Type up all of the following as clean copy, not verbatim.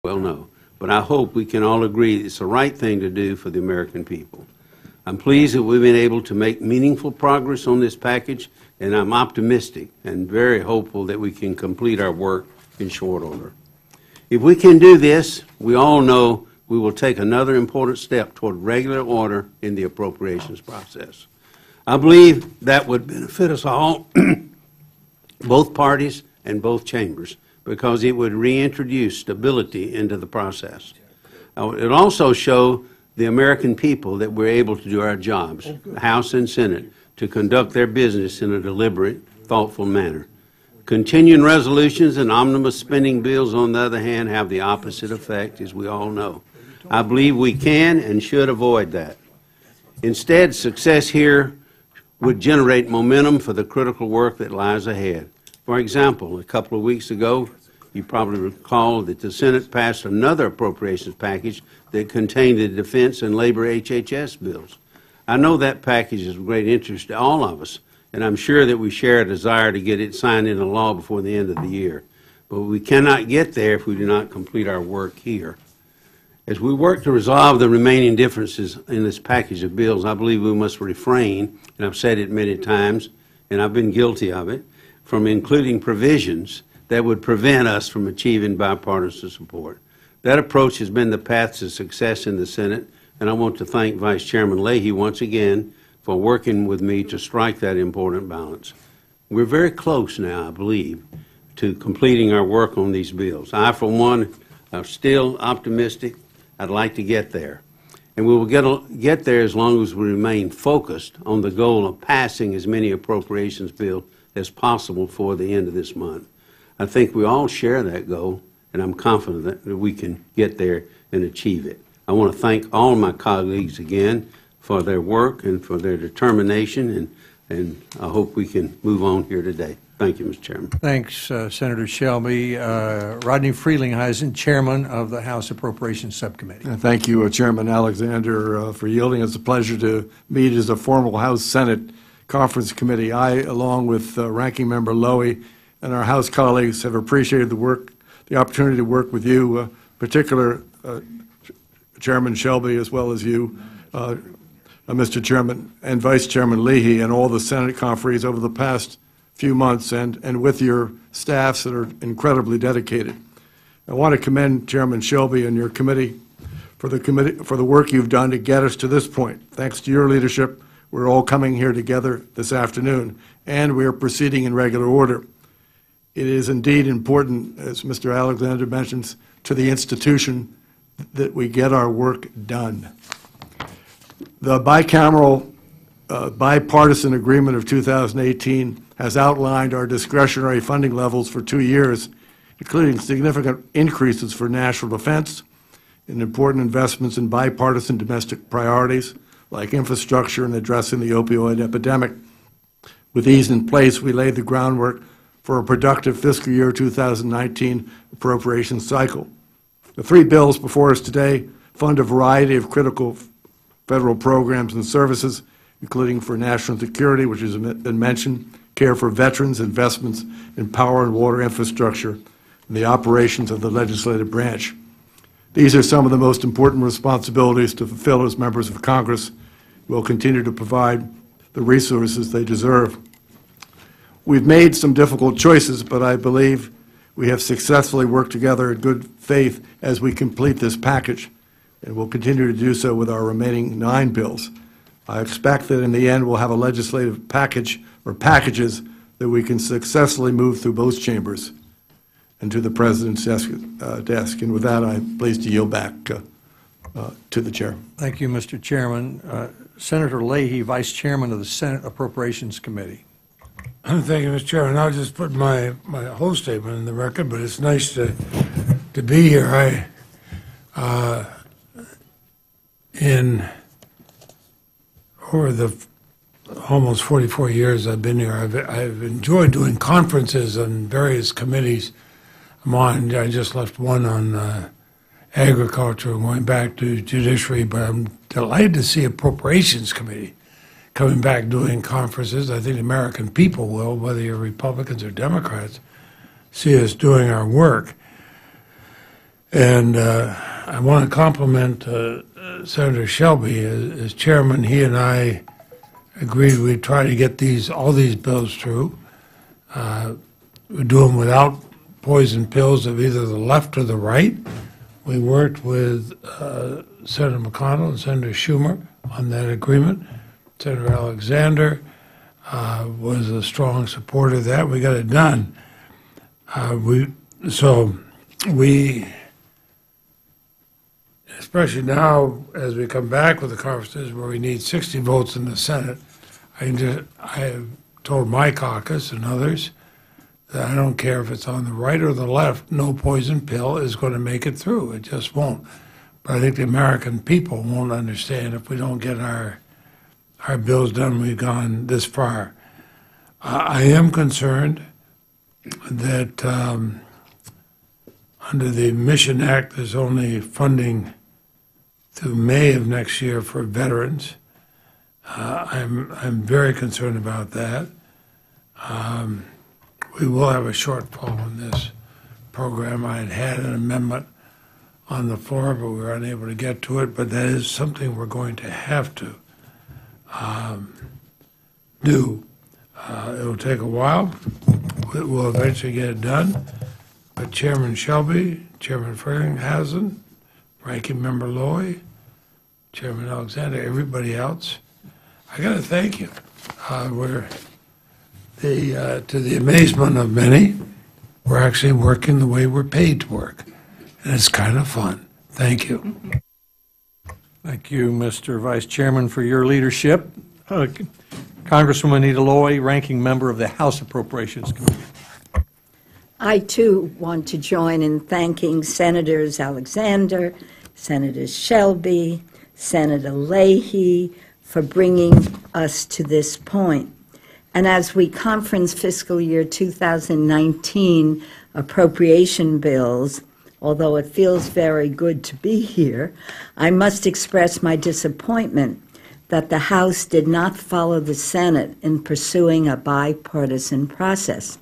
well know. But I hope we can all agree it's the right thing to do for the American people. I'm pleased that we've been able to make meaningful progress on this package, and I'm optimistic and very hopeful that we can complete our work in short order. If we can do this, we all know we will take another important step toward regular order in the appropriations process. I believe that would benefit us all, both parties and both chambers, because it would reintroduce stability into the process. It would also show the American people that we're able to do our jobs, House and Senate, to conduct their business in a deliberate, thoughtful manner. Continuing resolutions and omnibus spending bills, on the other hand, have the opposite effect, as we all know. I believe we can and should avoid that. Instead, success here would generate momentum for the critical work that lies ahead. For example, a couple of weeks ago, you probably recall that the Senate passed another appropriations package that contained the defense and labor HHS bills. I know that package is of great interest to all of us, and I'm sure that we share a desire to get it signed into law before the end of the year. But we cannot get there if we do not complete our work here. As we work to resolve the remaining differences in this package of bills, I believe we must refrain, and I've said it many times, and I've been guilty of it, from including provisions that would prevent us from achieving bipartisan support. That approach has been the path to success in the Senate, and I want to thank Vice Chairman Leahy once again for working with me to strike that important balance. We're very close now, I believe, to completing our work on these bills. I, for one, am still optimistic. I'd like to get there. And we will get there as long as we remain focused on the goal of passing as many appropriations bills as possible for the end of this month. I think we all share that goal, and I'm confident that we can get there and achieve it. I want to thank all my colleagues again for their work and for their determination, and I hope we can move on here today. Thank you, Mr. Chairman. Thanks, Senator Shelby. Rodney Frelinghuysen, Chairman of the House Appropriations Subcommittee. Thank you, Chairman Alexander, for yielding. It's a pleasure to meet as a formal House-Senate Conference Committee. I, along with Ranking Member Lowy and our House colleagues, have appreciated the opportunity to work with you, particular Chairman Shelby, as well as you, Mr. Chairman, and Vice Chairman Leahy, and all the Senate conferees over the past few months, and with your staffs that are incredibly dedicated. I want to commend Chairman Shelby and your committee for the work you've done to get us to this point. Thanks to your leadership, we're all coming here together this afternoon, and we are proceeding in regular order. It is indeed important, as Mr. Alexander mentions, to the institution that we get our work done. The bicameral bipartisan agreement of 2018 has outlined our discretionary funding levels for 2 years, including significant increases for national defense and important investments in bipartisan domestic priorities like infrastructure and addressing the opioid epidemic. With these in place, we laid the groundwork for a productive fiscal year 2019 appropriation cycle. The 3 bills before us today fund a variety of critical federal programs and services, including for national security, which has been mentioned, care for veterans, investments in power and water infrastructure, and the operations of the legislative branch. These are some of the most important responsibilities to fulfill as members of Congress. We'll continue to provide the resources they deserve. We've made some difficult choices, but I believe we have successfully worked together in good faith as we complete this package, and we'll continue to do so with our remaining 9 bills. I expect that in the end we'll have a legislative package or packages that we can successfully move through both chambers and to the President's desk. And with that, I'm pleased to yield back to the Chair. Thank you, Mr. Chairman. Senator Leahy, Vice Chairman of the Senate Appropriations Committee. Thank you, Mr. Chairman. I'll just put my whole statement in the record, but it's nice to be here. Over the almost 44 years I've been here, I've enjoyed doing conferences on various committees. I just left one on agriculture and going back to judiciary, but I'm delighted to see Appropriations Committee coming back doing conferences. I think the American people will, whether you're Republicans or Democrats, see us doing our work. And I want to compliment Senator Shelby as chairman. He and I agreed we'd try to get all these bills through. We'd do them without poison pills of either the left or the right. We worked with Senator McConnell and Senator Schumer on that agreement. Senator Alexander was a strong supporter of that. We got it done. We, especially now as we come back with the conferences where we need 60 votes in the Senate, I have told my caucus and others that I don't care if it's on the right or the left, no poison pill is going to make it through. It just won't. But I think the American people won't understand if we don't get our bills done. We've gone this far. I am concerned that under the Mission Act, there's only funding through May of next year for veterans. I'm very concerned about that. We will have a shortfall in this program. I had an amendment on the floor, but we were unable to get to it. But that is something we're going to have to do. It'll take a while. We'll eventually get it done. But Chairman Shelby, Chairman Frelinghuysen, Ranking Member Lowy, Chairman Alexander, everybody else, I got to thank you. To the amazement of many, we're actually working the way we're paid to work. And it's kind of fun. Thank you. Thank you, Mr. Vice Chairman, for your leadership. Congresswoman Anita Lowy, Ranking Member of the House Appropriations Committee. I, too, want to join in thanking Senators Alexander, Senator Shelby, Senator Leahy for bringing us to this point. And as we conference fiscal year 2019 appropriation bills, although it feels very good to be here, I must express my disappointment that the House did not follow the Senate in pursuing a bipartisan process.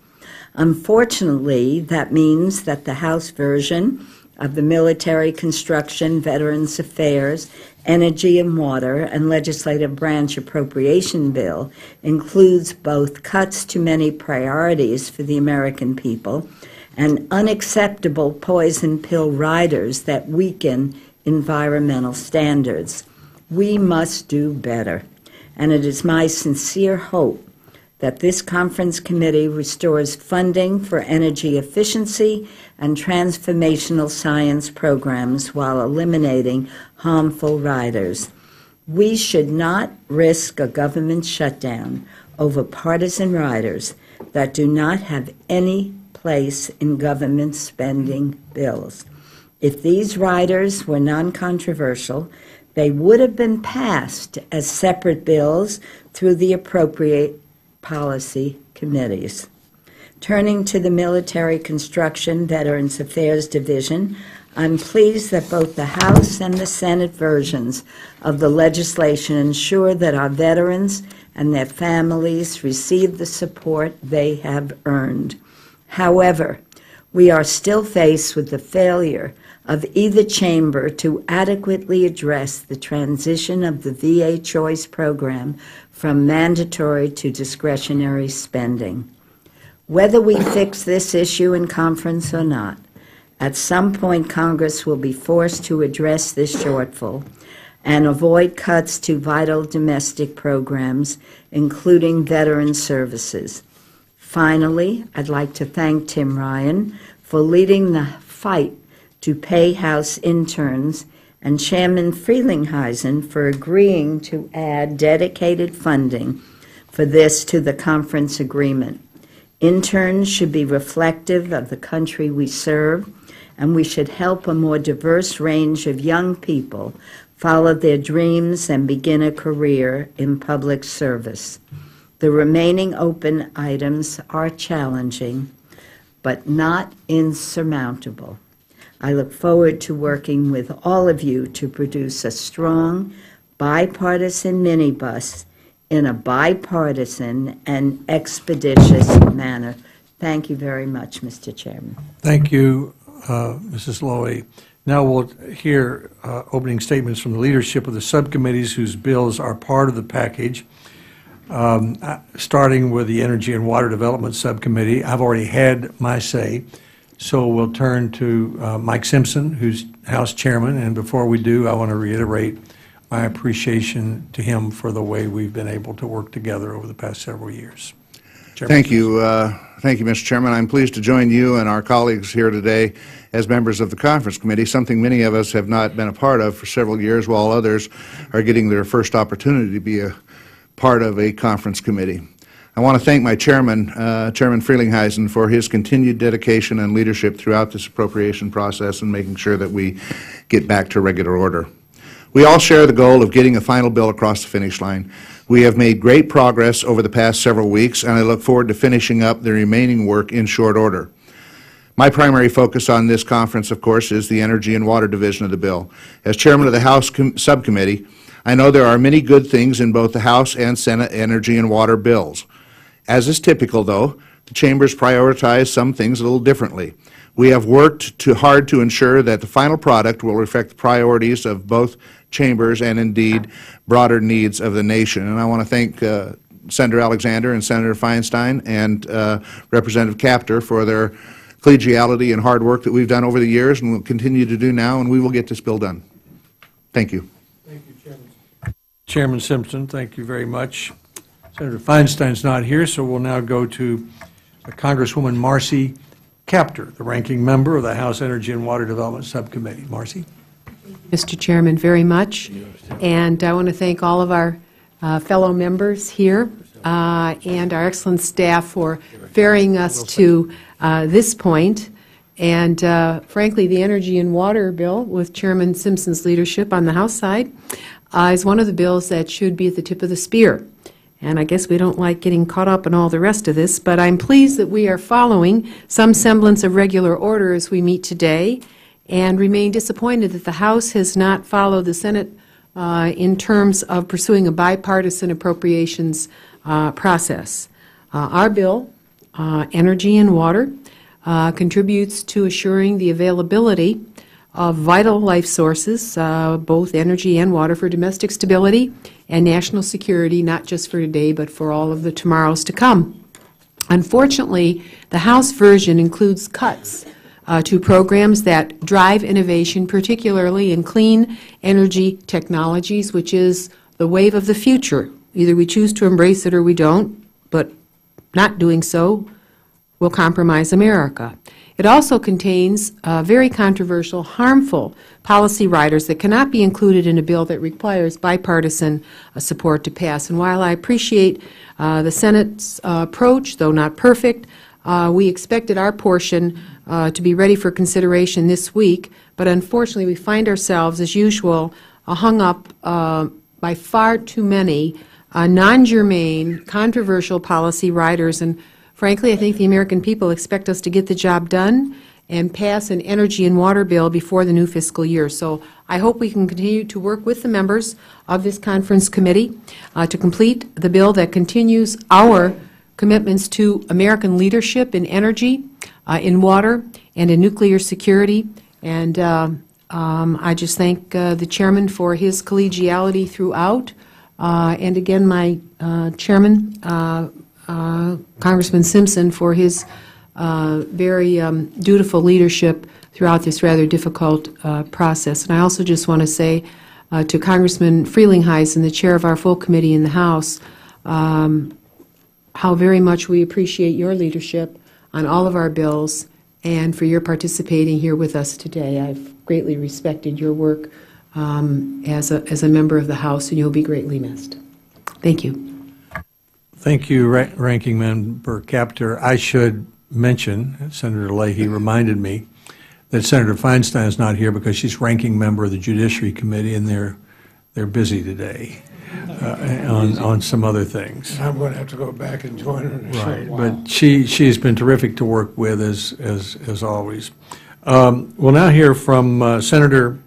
Unfortunately, that means that the House version of the Military Construction, Veterans Affairs, Energy and Water, and Legislative Branch Appropriation Bill includes both cuts to many priorities for the American people and unacceptable poison pill riders that weaken environmental standards. We must do better, and it is my sincere hope that this conference committee restores funding for energy efficiency and transformational science programs while eliminating harmful riders. We should not risk a government shutdown over partisan riders that do not have any place in government spending bills. If these riders were non-controversial, they would have been passed as separate bills through the appropriate policy committees. Turning to the Military Construction Veterans Affairs Division, I'm pleased that both the House and the Senate versions of the legislation ensure that our veterans and their families receive the support they have earned. However, we are still faced with the failure of either chamber to adequately address the transition of the VA Choice program from mandatory to discretionary spending. Whether we fix this issue in conference or not, at some point Congress will be forced to address this shortfall and avoid cuts to vital domestic programs, including veteran services. Finally, I'd like to thank Tim Ryan for leading the fight to pay House interns and Chairman Frelinghuysen for agreeing to add dedicated funding for this to the conference agreement. Interns should be reflective of the country we serve, and we should help a more diverse range of young people follow their dreams and begin a career in public service. The remaining open items are challenging, but not insurmountable. I look forward to working with all of you to produce a strong, bipartisan minibus in a bipartisan and expeditious manner. Thank you very much, Mr. Chairman. Thank you, Mrs. Lowy. Now we'll hear opening statements from the leadership of the subcommittees whose bills are part of the package, starting with the Energy and Water Development Subcommittee. I've already had my say, so we'll turn to Mike Simpson, who's House Chairman, and before we do, I want to reiterate my appreciation to him for the way we've been able to work together over the past several years. Chairman. Thank you. Thank you, Mr. Chairman. I'm pleased to join you and our colleagues here today as members of the Conference Committee, something many of us have not been a part of for several years, while others are getting their first opportunity to be a part of a Conference Committee. I want to thank my chairman, Chairman Frelinghuysen, for his continued dedication and leadership throughout this appropriation process and making sure that we get back to regular order. We all share the goal of getting a final bill across the finish line. We have made great progress over the past several weeks, and I look forward to finishing up the remaining work in short order. My primary focus on this conference, of course, is the Energy and Water Division of the bill. As Chairman of the House Subcommittee, I know there are many good things in both the House and Senate energy and water bills. As is typical, though, the chambers prioritize some things a little differently. We have worked hard to ensure that the final product will reflect the priorities of both chambers and, indeed, broader needs of the nation. And I want to thank Senator Alexander and Senator Feinstein and Representative Chapter for their collegiality and hard work that we've done over the years and will continue to do now, and we will get this bill done. Thank you. Thank you, Chairman. Chairman Simpson, thank you very much. Senator Feinstein's not here, so we'll now go to Congresswoman Marcy Kaptur, the ranking member of the House Energy and Water Development Subcommittee. Marcy. Mr. Chairman, very much. And I want to thank all of our fellow members here and our excellent staff for ferrying us to this point. And frankly, the Energy and Water bill, with Chairman Simpson's leadership on the House side, is one of the bills that should be at the tip of the spear. And I guess we don't like getting caught up in all the rest of this, but I'm pleased that we are following some semblance of regular order as we meet today, and remain disappointed that the House has not followed the Senate in terms of pursuing a bipartisan appropriations process. Our bill, Energy and Water, contributes to assuring the availability of vital life sources, both energy and water, for domestic stability and national security, not just for today, but for all of the tomorrows to come. Unfortunately, the House version includes cuts to programs that drive innovation, particularly in clean energy technologies, which is the wave of the future. Either we choose to embrace it or we don't, but not doing so will compromise America. It also contains very controversial, harmful policy riders that cannot be included in a bill that requires bipartisan support to pass. And while I appreciate the Senate's approach, though not perfect, we expected our portion to be ready for consideration this week, but unfortunately we find ourselves, as usual, hung up by far too many non-germane, controversial policy riders. And frankly, I think the American people expect us to get the job done and pass an energy and water bill before the new fiscal year. So I hope we can continue to work with the members of this conference committee to complete the bill that continues our commitments to American leadership in energy, in water, and in nuclear security. And I just thank the chairman for his collegiality throughout. And again, my chairman, Congressman Simpson, for his very dutiful leadership throughout this rather difficult process. And I also just want to say to Congressman Frelinghuysen, the chair of our full committee in the House, how very much we appreciate your leadership on all of our bills and for your participating here with us today. I've greatly respected your work as a member of the House, and you'll be greatly missed. Thank you. Thank you, Ranking Member Kaptur. I should mention, Senator Leahy reminded me, that Senator Feinstein is not here because she's ranking member of the Judiciary Committee, and they're busy today on some other things. I'm going to have to go back and join her in a short while. But she's been terrific to work with as always. We'll now hear from Senator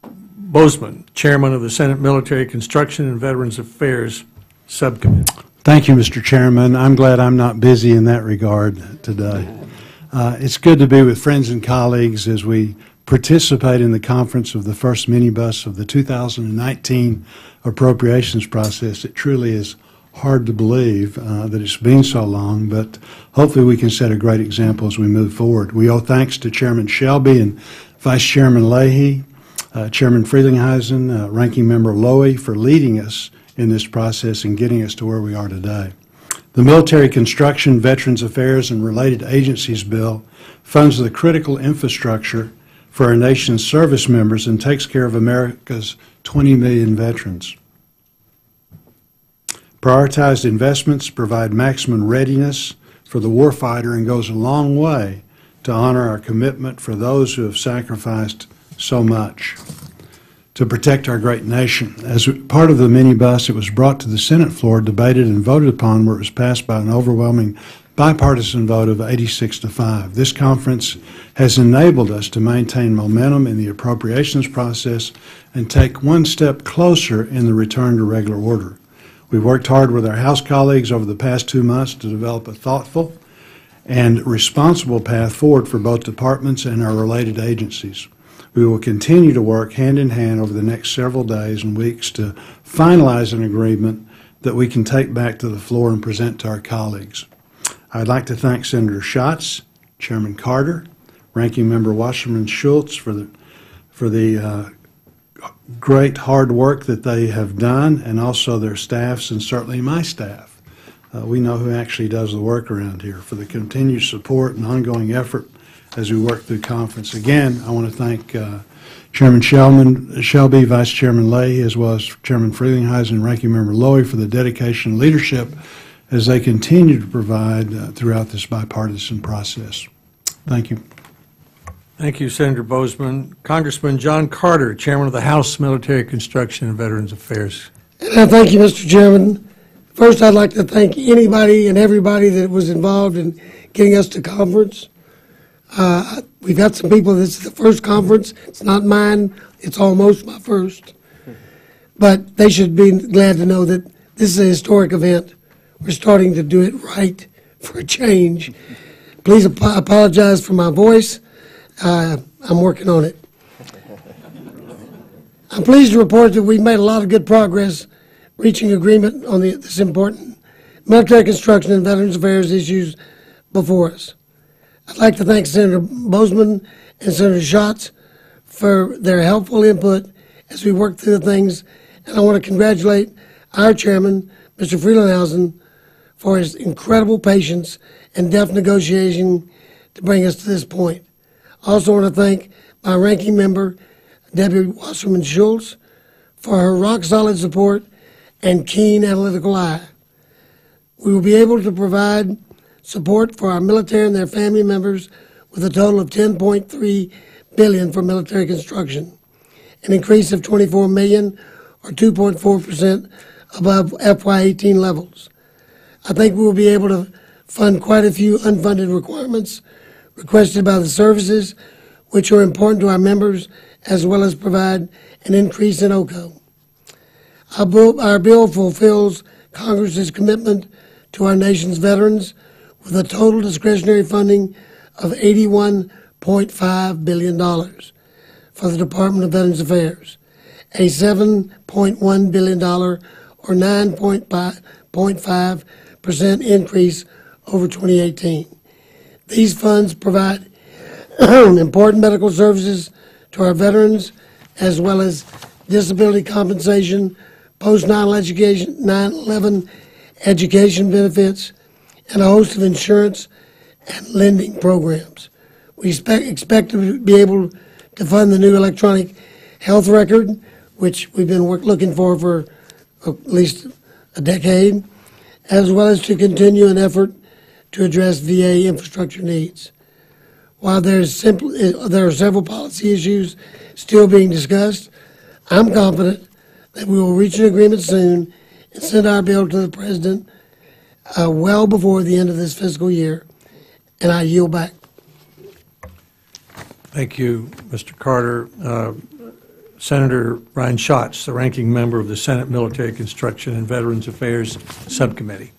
Bozeman, Chairman of the Senate Military Construction and Veterans Affairs Subcommittee. Thank you, Mr. Chairman. I'm glad I'm not busy in that regard today. It's good to be with friends and colleagues as we participate in the conference of the first minibus of the 2019 appropriations process. It truly is hard to believe that it's been so long, but hopefully we can set a great example as we move forward. We owe thanks to Chairman Shelby and Vice Chairman Leahy, Chairman Frelinghuysen, Ranking Member Lowy for leading us in this process and getting us to where we are today. The Military Construction, Veterans Affairs, and Related Agencies Bill funds the critical infrastructure for our nation's service members and takes care of America's 20 million veterans. Prioritized investments provide maximum readiness for the warfighter and goes a long way to honor our commitment for those who have sacrificed so much to protect our great nation. As part of the minibus, it was brought to the Senate floor, debated and voted upon, where it was passed by an overwhelming bipartisan vote of 86-5. This conference has enabled us to maintain momentum in the appropriations process and take one step closer in the return to regular order. We've worked hard with our House colleagues over the past 2 months to develop a thoughtful and responsible path forward for both departments and our related agencies. We will continue to work hand in hand over the next several days and weeks to finalize an agreement that we can take back to the floor and present to our colleagues. I'd like to thank Senator Schatz, Chairman Carter, Ranking Member Wasserman Schultz for the great hard work that they have done, and also their staffs and certainly my staff. We know who actually does the work around here, for the continued support and ongoing effort as we work through conference. Again, I want to thank Chairman Shelby, Vice Chairman Leahy, as well as Chairman Frelinghuysen and Ranking Member Lowy for the dedication and leadership as they continue to provide throughout this bipartisan process. Thank you. Thank you, Senator Bozeman. Congressman John Carter, Chairman of the House Military Construction and Veterans Affairs. Thank you, Mr. Chairman. First, I'd like to thank anybody and everybody that was involved in getting us to conference. We've got some people, this is the first conference. It's not mine. It's almost my first. But they should be glad to know that this is a historic event. We're starting to do it right for a change. Please apologize for my voice. I'm working on it. I'm pleased to report that we've made a lot of good progress reaching agreement on this important military construction and Veterans Affairs issues before us. I'd like to thank Senator Bozeman and Senator Schatz for their helpful input as we work through the things, and I want to congratulate our chairman, Mr. Frelinghuysen, for his incredible patience and deft negotiation to bring us to this point. I also want to thank my ranking member, Debbie Wasserman Schultz, for her rock-solid support and keen analytical eye. We will be able to provide support for our military and their family members with a total of $10.3 billion for military construction, an increase of $24 million or 2.4% above FY18 levels. I think we will be able to fund quite a few unfunded requirements requested by the services, which are important to our members, as well as provide an increase in OCO. Our bill fulfills Congress's commitment to our nation's veterans with a total discretionary funding of $81.5 billion for the Department of Veterans Affairs, a $7.1 billion or 9.5% increase over 2018. These funds provide important medical services to our veterans, as well as disability compensation, post-9/11 education benefits, and a host of insurance and lending programs. We expect to be able to fund the new electronic health record, which we've been looking for at least a decade, as well as to continue an effort to address VA infrastructure needs. While there are several policy issues still being discussed, I'm confident that we will reach an agreement soon and send our bill to the President well before the end of this fiscal year, and I yield back. Thank you, Mr. Carter. Senator Ryan Schatz, the ranking member of the Senate Military Construction and Veterans Affairs Subcommittee.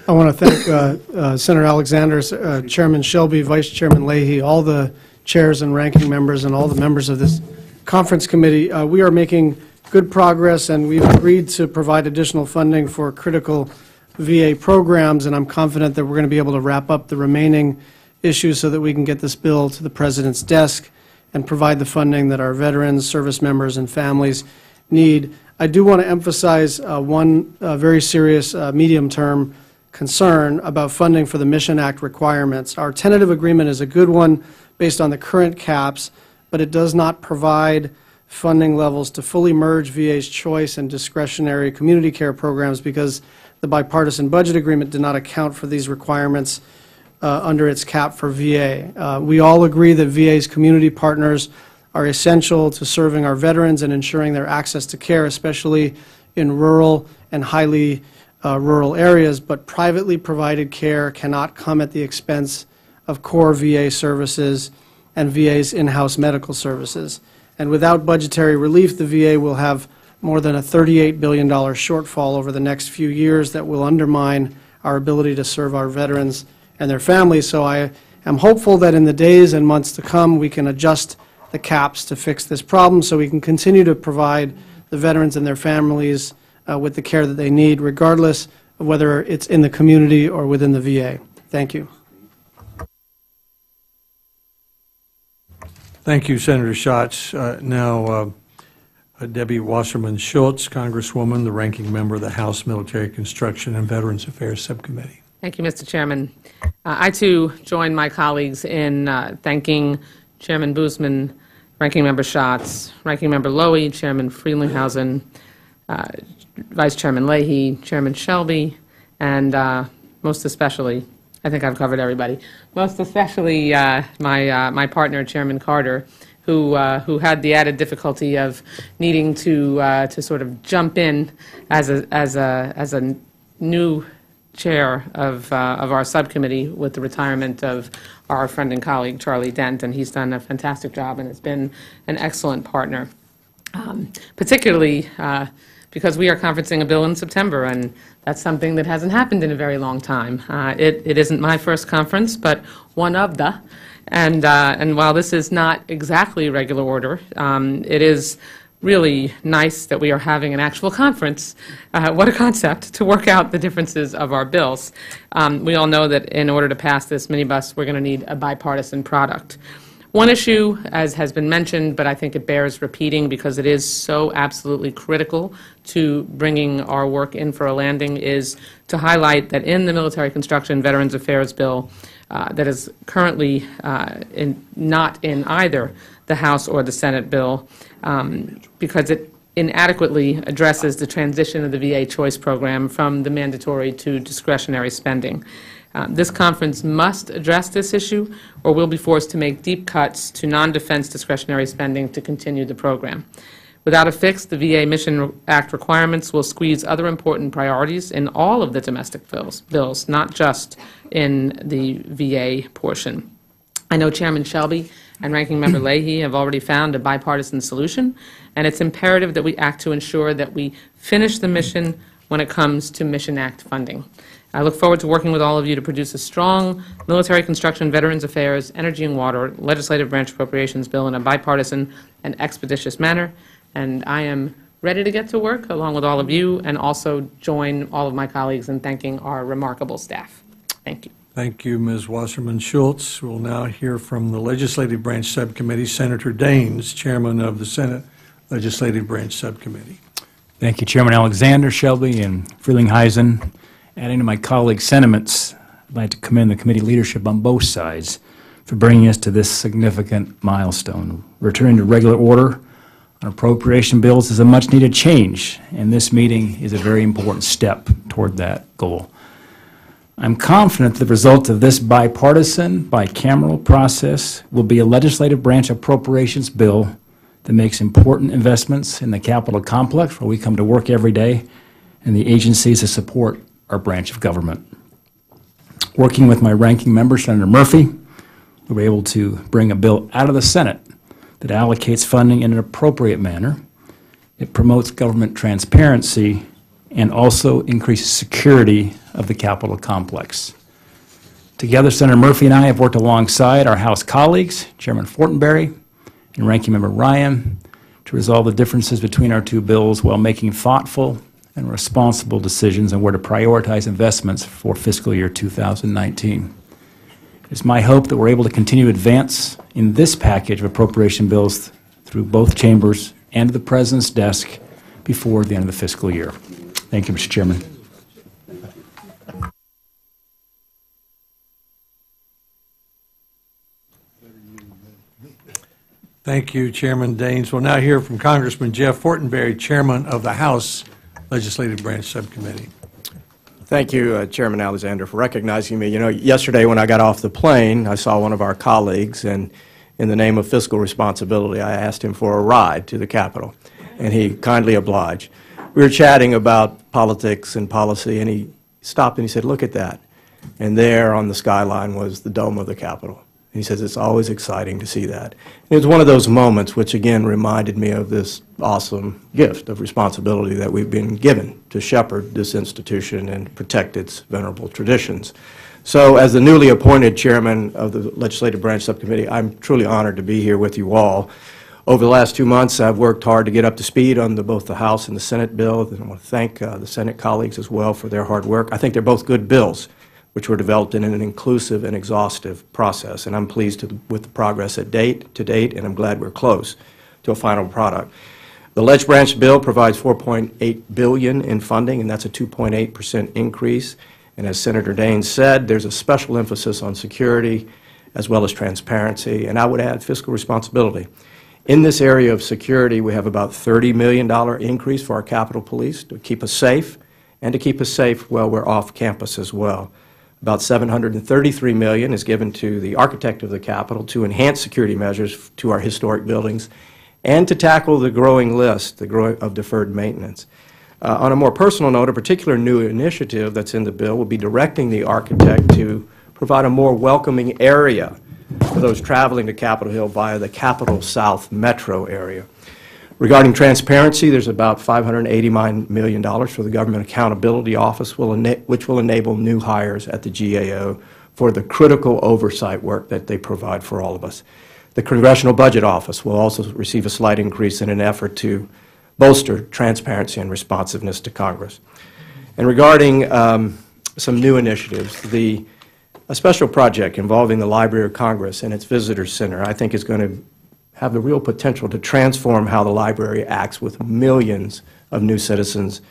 I want to thank Senator Alexander, Chairman Shelby, Vice Chairman Leahy, all the chairs and ranking members, and all the members of this conference committee. We are making good progress, and we've agreed to provide additional funding for critical VA programs, and I'm confident that we're going to be able to wrap up the remaining issues so that we can get this bill to the President's desk and provide the funding that our veterans, service members, and families need. I do want to emphasize one very serious medium-term concern about funding for the Mission Act requirements. Our tentative agreement is a good one based on the current caps, but it does not provide funding levels to fully merge VA's choice and discretionary community care programs because the bipartisan budget agreement did not account for these requirements under its cap for VA. We all agree that VA's community partners are essential to serving our veterans and ensuring their access to care, especially in rural and highly rural areas, but privately provided care cannot come at the expense of core VA services and VA's in-house medical services. And without budgetary relief, the VA will have more than a $38 billion shortfall over the next few years that will undermine our ability to serve our veterans and their families. So I am hopeful that in the days and months to come, we can adjust the caps to fix this problem so we can continue to provide the veterans and their families with the care that they need, regardless of whether it's in the community or within the VA. Thank you. Thank you, Senator Schatz. Now, Debbie Wasserman Schultz, Congresswoman, the ranking member of the House Military Construction and Veterans Affairs Subcommittee. Thank you, Mr. Chairman. I, too, join my colleagues in thanking Chairman Boozman, Ranking Member Schatz, Ranking Member Lowy, Chairman Frelinghuysen, Vice Chairman Leahy, Chairman Shelby, and most especially, I think I've covered everybody, most especially my partner, Chairman Carter, who had the added difficulty of needing to sort of jump in as a new chair of our subcommittee with the retirement of our friend and colleague Charlie Dent, and he's done a fantastic job and has been an excellent partner, particularly because we are conferencing a bill in September, and that's something that hasn't happened in a very long time. It isn't my first conference, but one of the, and while this is not exactly regular order, it is really nice that we are having an actual conference, what a concept, to work out the differences of our bills. We all know that in order to pass this minibus, we're going to need a bipartisan product. One issue, as has been mentioned, but I think it bears repeating because it is so absolutely critical to bringing our work in for a landing, is to highlight that in the Military Construction Veterans Affairs Bill that is currently not in either the House or the Senate bill, because it inadequately addresses the transition of the VA Choice Program from the mandatory to discretionary spending. This conference must address this issue, or we'll be forced to make deep cuts to non-defense discretionary spending to continue the program. Without a fix, the VA Mission Act requirements will squeeze other important priorities in all of the domestic bills, not just in the VA portion. I know Chairman Shelby and Ranking Member Leahy have already found a bipartisan solution, and it's imperative that we act to ensure that we finish the mission when it comes to Mission Act funding. I look forward to working with all of you to produce a strong military construction, veterans affairs, energy and water, legislative branch appropriations bill in a bipartisan and expeditious manner, and I am ready to get to work along with all of you and also join all of my colleagues in thanking our remarkable staff. Thank you. Thank you, Ms. Wasserman Schultz. We'll now hear from the Legislative Branch Subcommittee, Senator Daines, Chairman of the Senate Legislative Branch Subcommittee. Thank you, Chairman Alexander, Shelby, and Frelinghuysen. Adding to my colleagues' sentiments, I'd like to commend the committee leadership on both sides for bringing us to this significant milestone. Returning to regular order on appropriation bills is a much-needed change, and this meeting is a very important step toward that goal. I'm confident the result of this bipartisan, bicameral process will be a legislative branch appropriations bill that makes important investments in the Capitol complex where we come to work every day and the agencies that support our branch of government. Working with my ranking member, Senator Murphy, we were able to bring a bill out of the Senate that allocates funding in an appropriate manner. It promotes government transparency and also increase security of the Capitol complex. Together, Senator Murphy and I have worked alongside our House colleagues, Chairman Fortenberry and Ranking Member Ryan, to resolve the differences between our two bills while making thoughtful and responsible decisions on where to prioritize investments for fiscal year 2019. It's my hope that we're able to continue to advance in this package of appropriation bills through both chambers and the President's desk before the end of the fiscal year. Thank you, Mr. Chairman. Thank you, Chairman Daines. We'll now hear from Congressman Jeff Fortenberry, Chairman of the House Legislative Branch Subcommittee. Thank you, Chairman Alexander, for recognizing me. You know, yesterday when I got off the plane, I saw one of our colleagues, and in the name of fiscal responsibility, I asked him for a ride to the Capitol, and he kindly obliged. We were chatting about politics and policy, and he stopped and he said, "Look at that." And there on the skyline was the dome of the Capitol. He says, "It's always exciting to see that." And it was one of those moments which, again, reminded me of this awesome gift of responsibility that we've been given to shepherd this institution and protect its venerable traditions. So as the newly appointed chairman of the Legislative Branch Subcommittee, I'm truly honored to be here with you all. Over the last 2 months, I've worked hard to get up to speed on both the House and the Senate bill. And I want to thank the Senate colleagues as well for their hard work. I think they're both good bills, which were developed in an inclusive and exhaustive process. And I'm pleased with the progress to date, and I'm glad we're close to a final product. The Leg Branch bill provides $4.8 billion in funding, and that's a 2.8% increase. And as Senator Daines said, there's a special emphasis on security as well as transparency, and I would add fiscal responsibility. In this area of security, we have about $30 million increase for our Capitol Police to keep us safe, and to keep us safe while we're off campus as well. About $733 million is given to the architect of the Capitol to enhance security measures to our historic buildings and to tackle the growing list of deferred maintenance. On a more personal note, a particular new initiative that's in the bill will be directing the architect to provide a more welcoming area for those traveling to Capitol Hill via the Capitol South metro area. Regarding transparency, there's about $589 million for the Government Accountability Office, which will enable new hires at the GAO for the critical oversight work that they provide for all of us. The Congressional Budget Office will also receive a slight increase in an effort to bolster transparency and responsiveness to Congress. And regarding some new initiatives, a special project involving the Library of Congress and its Visitor Center, I think, is going to have the real potential to transform how the library acts with millions of new citizens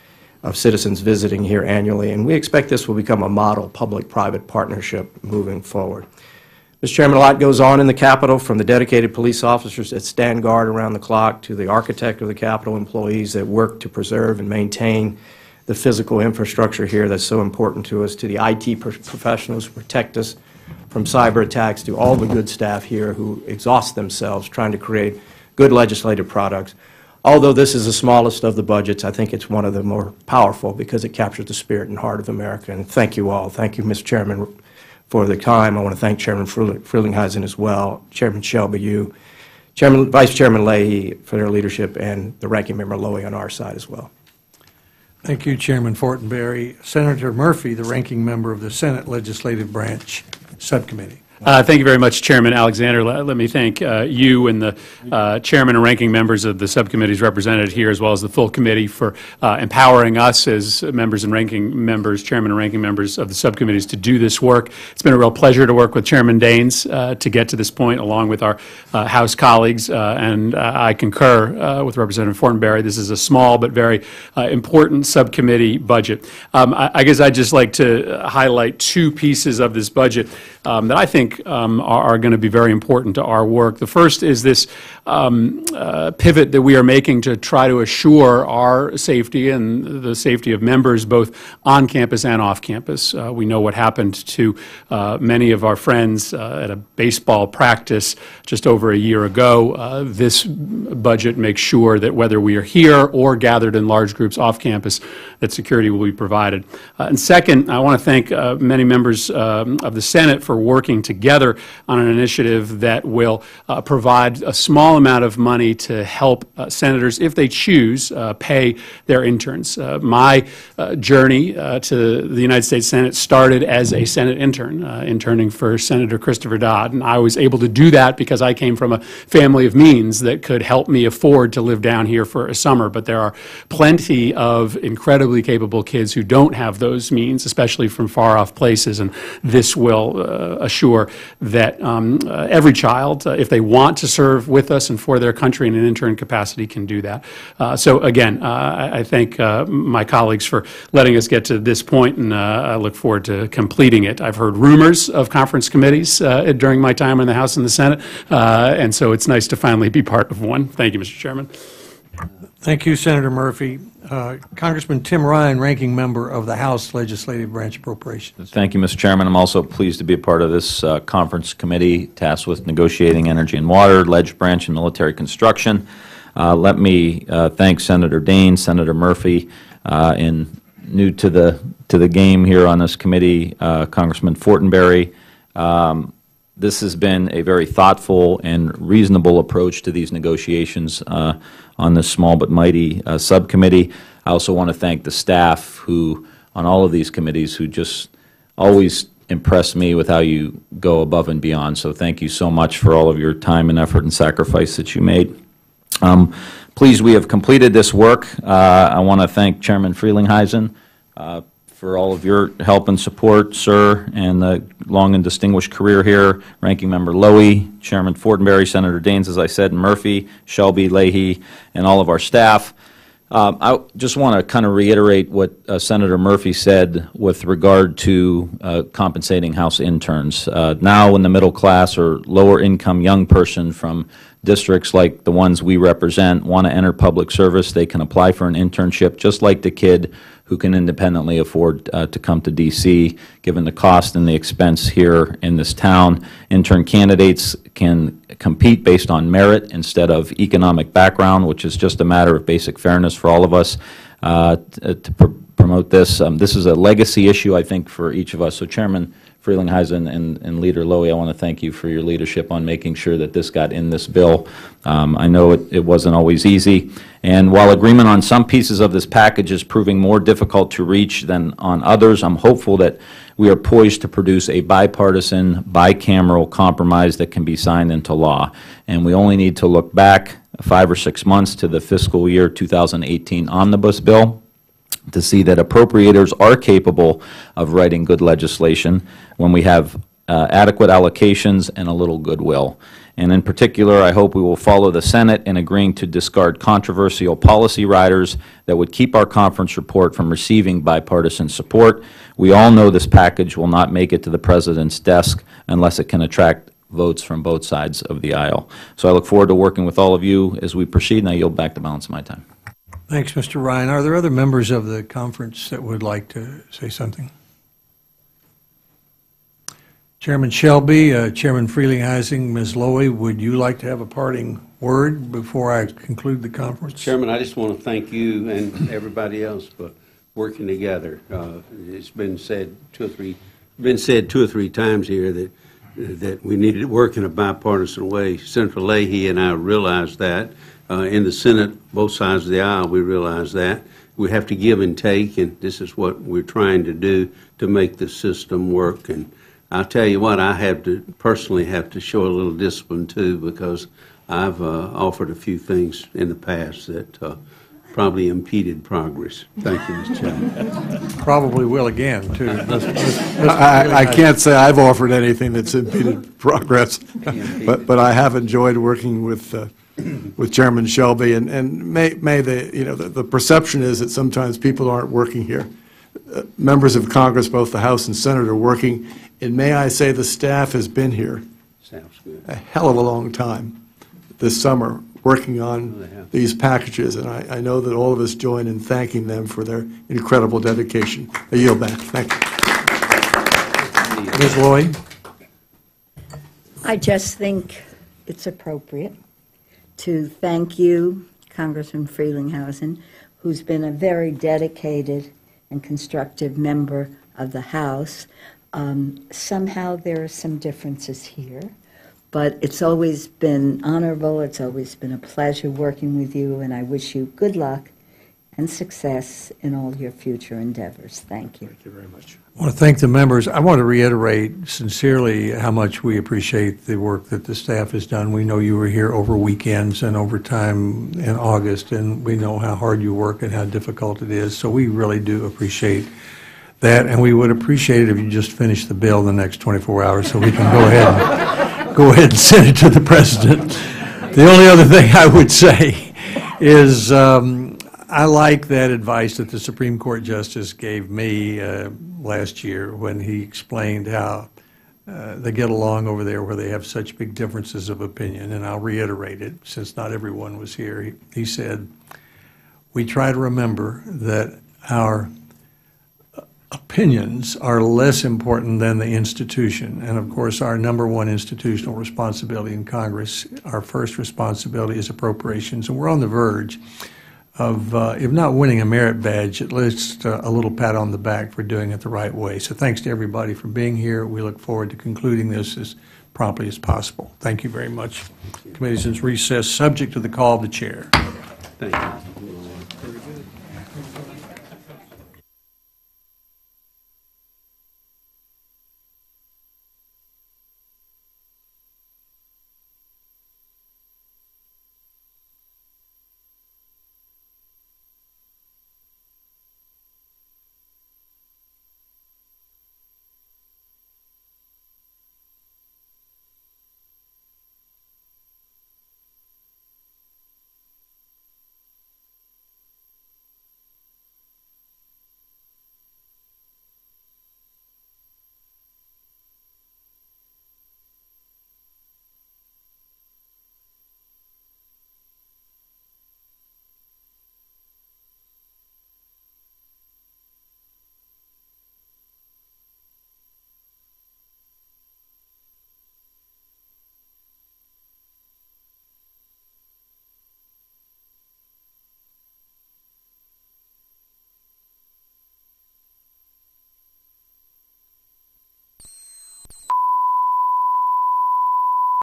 visiting here annually. And we expect this will become a model public-private partnership moving forward. Mr. Chairman, a lot goes on in the Capitol, from the dedicated police officers that stand guard around the clock to the architect of the Capitol, employees that work to preserve and maintain the physical infrastructure here that's so important to us, to the IT professionals who protect us from cyber attacks, to all the good staff here who exhaust themselves trying to create good legislative products. Although this is the smallest of the budgets, I think it's one of the more powerful because it captures the spirit and heart of America. And thank you all. Thank you, Mr. Chairman, for the time. I want to thank Chairman Frelinghuysen as well, Chairman Shelby, you, Vice Chairman Leahy for their leadership, and the Ranking Member Lowy on our side as well. Thank you, Chairman Fortenberry. Senator Murphy, the ranking member of the Senate Legislative Branch Subcommittee. Thank you very much, Chairman Alexander. Let me thank you and the chairman and ranking members of the subcommittees represented here, as well as the full committee, for empowering us as members and ranking members, chairman and ranking members of the subcommittees, to do this work. It's been a real pleasure to work with Chairman Daines to get to this point, along with our House colleagues, and I concur with Representative Fortenberry. This is a small but very important subcommittee budget. I guess I'd just like to highlight two pieces of this budget that I think are going to be very important to our work. The first is this pivot that we are making to try to assure our safety and the safety of members both on campus and off campus. We know what happened to many of our friends at a baseball practice just over a year ago. This budget makes sure that whether we are here or gathered in large groups off campus, that security will be provided. And second, I want to thank many members of the Senate for working together together on an initiative that will provide a small amount of money to help senators, if they choose, pay their interns. My journey to the United States Senate started as a Senate intern, interning for Senator Christopher Dodd, and I was able to do that because I came from a family of means that could help me afford to live down here for a summer. But there are plenty of incredibly capable kids who don't have those means, especially from far-off places, and this will assure that every child, if they want to serve with us and for their country in an intern capacity, can do that. So again, I thank my colleagues for letting us get to this point, and I look forward to completing it. I've heard rumors of conference committees during my time in the House and the Senate, and so it's nice to finally be part of one. Thank you, Mr. Chairman. Thank you, Senator Murphy. Congressman Tim Ryan, Ranking Member of the House Legislative Branch Appropriations. Thank you, Mr. Chairman. I'm also pleased to be a part of this conference committee tasked with negotiating energy and water, ledge branch, and military construction. Let me thank Senator Daines, Senator Murphy, and new to the game here on this committee, Congressman Fortenberry. This has been a very thoughtful and reasonable approach to these negotiations on this small but mighty subcommittee. I also want to thank the staff who, on all of these committees, who just always impress me with how you go above and beyond. So thank you so much for all of your time and effort and sacrifice that you made. Pleased we have completed this work. I want to thank Chairman Frelinghuysen for all of your help and support, sir, and the long and distinguished career here. Ranking Member Lowy, Chairman Fortenberry, Senator Daines, as I said, Murphy, Shelby, Leahy, and all of our staff. I just want to kind of reiterate what Senator Murphy said with regard to compensating House interns. Now when the middle class or lower income young person from districts like the ones we represent want to enter public service, they can apply for an internship just like the kid who can independently afford to come to D.C. Given the cost and the expense here in this town, intern candidates can compete based on merit instead of economic background, which is just a matter of basic fairness for all of us to promote this. This is a legacy issue, I think, for each of us. So Chairman Frelinghuysen and Leader Lowy, I want to thank you for your leadership on making sure that this got in this bill. I know it wasn't always easy. And while agreement on some pieces of this package is proving more difficult to reach than on others, I'm hopeful that we are poised to produce a bipartisan, bicameral compromise that can be signed into law. And we only need to look back 5 or 6 months to the fiscal year 2018 omnibus bill to see that appropriators are capable of writing good legislation when we have adequate allocations and a little goodwill. And in particular, I hope we will follow the Senate in agreeing to discard controversial policy riders that would keep our conference report from receiving bipartisan support. We all know this package will not make it to the President's desk unless it can attract votes from both sides of the aisle. So I look forward to working with all of you as we proceed, and I yield back the balance of my time. Thanks, Mr. Ryan. Are there other members of the conference that would like to say something? Chairman Shelby, Chairman Frelinghuysen, Ms. Lowy, would you like to have a parting word before I conclude the conference? Chairman, I just want to thank you and everybody else for working together. It's been said two or three times here that we needed to work in a bipartisan way. Senator Leahy and I realized that. In the Senate, both sides of the aisle, we realize that. We have to give and take, and this is what we're trying to do to make the system work. And I'll tell you what, I personally have to show a little discipline too, because I've offered a few things in the past that probably impeded progress. Thank you, Mr. Chairman. Probably will again, too. I can't say I've offered anything that's impeded progress, but I have enjoyed working with Chairman Shelby, and may the perception is that sometimes people aren't working here. Members of Congress, both the House and Senate, are working, and may I say the staff has been here a hell of a long time this summer working on these packages, and I know that all of us join in thanking them for their incredible dedication. I yield back. Thank you. Ms. Lowy? I just think it's appropriate to thank you, Congressman Frelinghuysen, who's been a very dedicated and constructive member of the House, Somehow there are some differences here, but it's always been honorable, it's always been a pleasure working with you, and I wish you good luck and success in all your future endeavors. Thank you. Thank you very much. I want to thank the members. I want to reiterate sincerely how much we appreciate the work that the staff has done. We know you were here over weekends and overtime in August, and we know how hard you work and how difficult it is. So we really do appreciate that, and we would appreciate it if you just finished the bill in the next 24 hours so we can go ahead and send it to the president. The only other thing I would say is I like that advice that the Supreme Court Justice gave me last year when he explained how they get along over there where they have such big differences of opinion, and I'll reiterate it since not everyone was here. He said, we try to remember that our opinions are less important than the institution, and of course our number one institutional responsibility in Congress, our first responsibility is appropriations, and we're on the verge of, if not winning a merit badge, at least a little pat on the back for doing it the right way. So thanks to everybody for being here. We look forward to concluding this as promptly as possible. Thank you very much. Committee's in recess, subject to the call of the chair. Thank you.